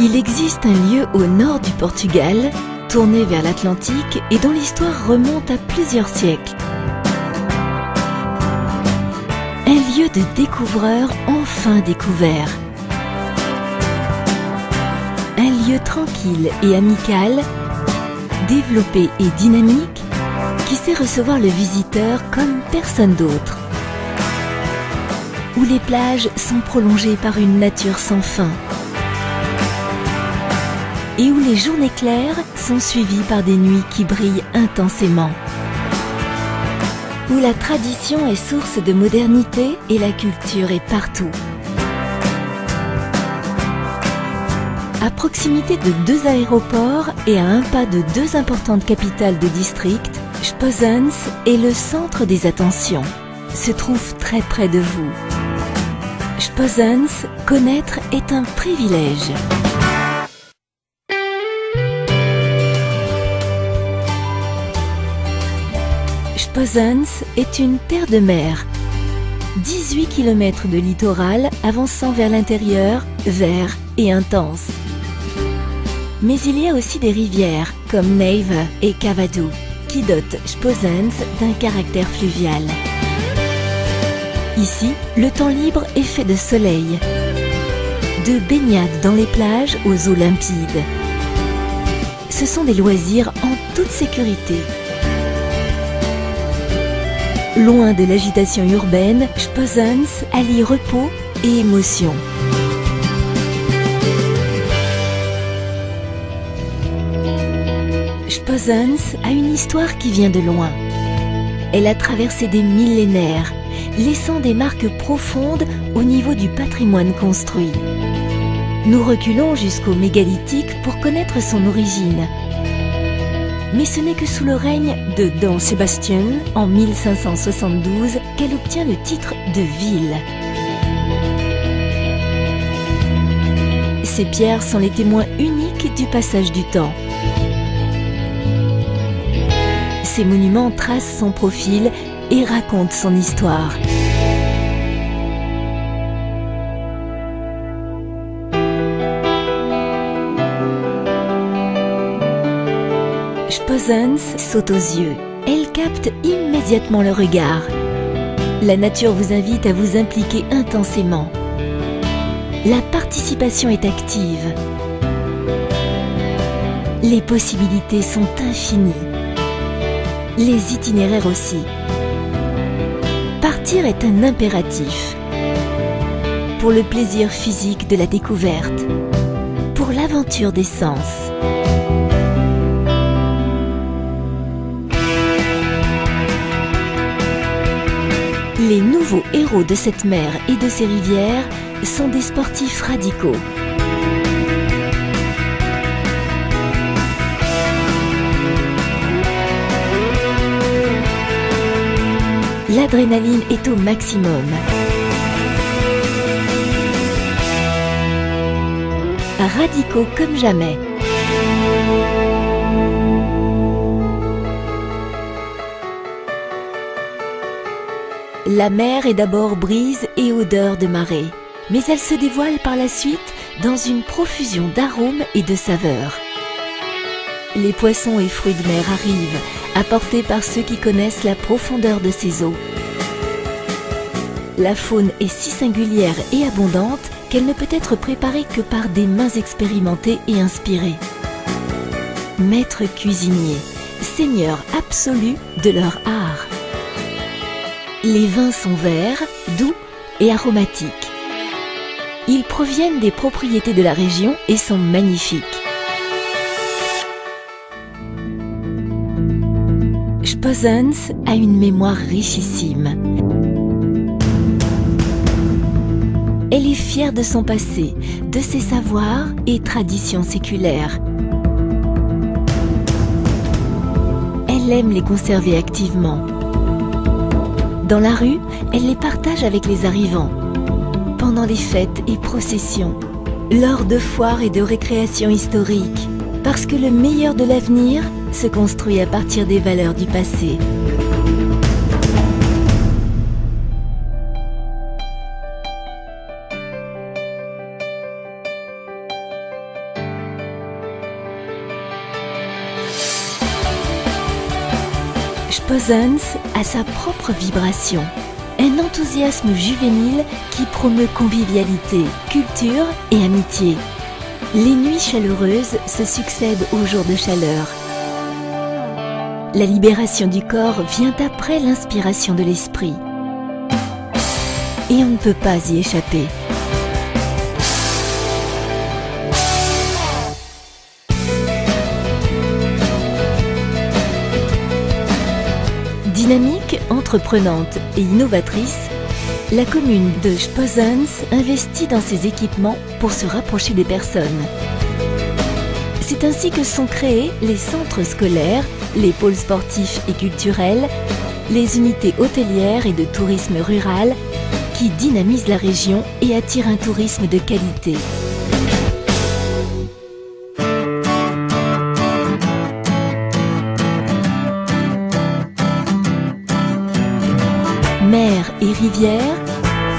Il existe un lieu au nord du Portugal, tourné vers l'Atlantique et dont l'histoire remonte à plusieurs siècles. Un lieu de découvreurs enfin découvert. Un lieu tranquille et amical, développé et dynamique, qui sait recevoir le visiteur comme personne d'autre. Où les plages sont prolongées par une nature sans fin. Et où les journées claires sont suivies par des nuits qui brillent intensément. Où la tradition est source de modernité et la culture est partout. À proximité de 2 aéroports et à un pas de 2 importantes capitales de district, Spozans est le centre des attentions, se trouve très près de vous. Spozans, connaître est un privilège. Spozans est une terre de mer. 18 km de littoral avançant vers l'intérieur, vert et intense. Mais il y a aussi des rivières comme Neive et Cavado qui dotent Spozans d'un caractère fluvial. Ici, le temps libre est fait de soleil, de baignades dans les plages aux eaux limpides. Ce sont des loisirs en toute sécurité. Loin de l'agitation urbaine, Spozans allie repos et émotion. Spozans a une histoire qui vient de loin. Elle a traversé des millénaires, laissant des marques profondes au niveau du patrimoine construit. Nous reculons jusqu'au mégalithique pour connaître son origine. Mais ce n'est que sous le règne de Dom Sébastien, en 1572, qu'elle obtient le titre de ville. Ces pierres sont les témoins uniques du passage du temps. Ces monuments tracent son profil et racontent son histoire. Spozans saute aux yeux. Elle capte immédiatement le regard. La nature vous invite à vous impliquer intensément. La participation est active. Les possibilités sont infinies. Les itinéraires aussi. Partir est un impératif. Pour le plaisir physique de la découverte. Pour l'aventure des sens. Les nouveaux héros de cette mer et de ses rivières sont des sportifs radicaux. L'adrénaline est au maximum. Radicaux comme jamais. La mer est d'abord brise et odeur de marée, mais elle se dévoile par la suite dans une profusion d'arômes et de saveurs. Les poissons et fruits de mer arrivent, apportés par ceux qui connaissent la profondeur de ces eaux. La faune est si singulière et abondante qu'elle ne peut être préparée que par des mains expérimentées et inspirées. Maîtres cuisiniers, seigneurs absolus de leur art. Les vins sont verts, doux et aromatiques. Ils proviennent des propriétés de la région et sont magnifiques. Spozans a une mémoire richissime. Elle est fière de son passé, de ses savoirs et traditions séculaires. Elle aime les conserver activement. Dans la rue, elle les partage avec les arrivants, pendant les fêtes et processions, lors de foires et de récréations historiques, parce que le meilleur de l'avenir se construit à partir des valeurs du passé. Spozens a sa propre vibration. Un enthousiasme juvénile qui promeut convivialité, culture et amitié. Les nuits chaleureuses se succèdent aux jours de chaleur. La libération du corps vient après l'inspiration de l'esprit. Et on ne peut pas y échapper. Dynamique, entreprenante et innovatrice, la commune de Spozens investit dans ses équipements pour se rapprocher des personnes. C'est ainsi que sont créés les centres scolaires, les pôles sportifs et culturels, les unités hôtelières et de tourisme rural qui dynamisent la région et attirent un tourisme de qualité. Mer et rivière,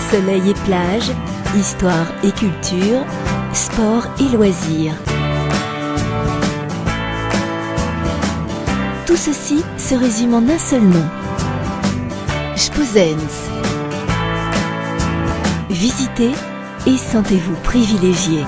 soleil et plage, histoire et culture, sport et loisirs. Tout ceci se résume en un seul nom. Spozens. Visitez et sentez-vous privilégié.